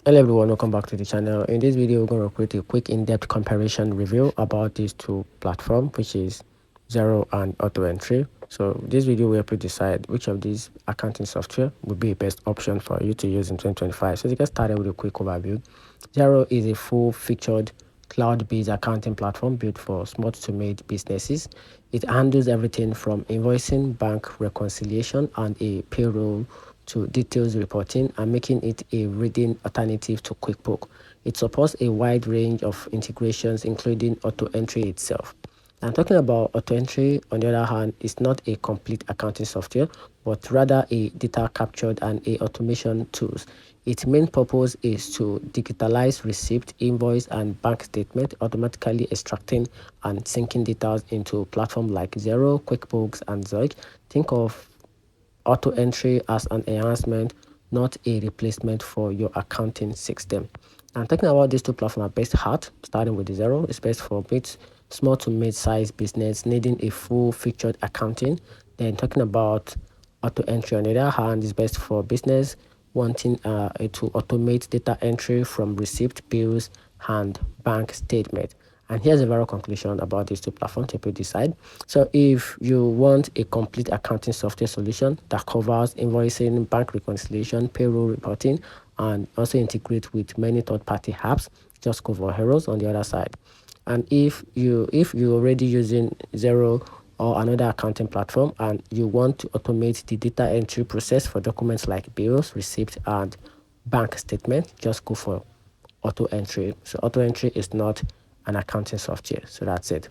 Hello everyone, welcome back to the channel. In this video, we're going to create a quick in-depth comparison review about these two platforms, which is Xero and AutoEntry. So this video will help you decide which of these accounting software would be the best option for you to use in 2025. So to get started with a quick overview, Xero is a full-featured cloud-based accounting platform built for small to mid businesses. It handles everything from invoicing, bank reconciliation, and a payroll to details reporting, and making it a reading alternative to QuickBooks. It supports a wide range of integrations, including AutoEntry itself. I'm talking about AutoEntry, on the other hand, is not a complete accounting software, but rather a data captured and a automation tools. Its main purpose is to digitalize receipt, invoice, and bank statement, automatically extracting and syncing data into platforms like Xero, QuickBooks, and Zoic. Think of AutoEntry as an enhancement, not a replacement for your accounting system. I'm talking about these two platforms are best at, starting with the Xero. It's best for small to mid-sized business needing a full-featured accounting. Then talking about AutoEntry, on the other hand, is best for business wanting to automate data entry from receipt, bills, and bank statement. And here's a very conclusion about these two platforms to decide. So if you want a complete accounting software solution that covers invoicing, bank reconciliation, payroll reporting, and also integrate with many third-party apps, just go for Heroes on the other side. And if you're already using Xero or another accounting platform and you want to automate the data entry process for documents like bills, receipts, and bank statement, just go for AutoEntry. So AutoEntry is not an accounting software. So that's it.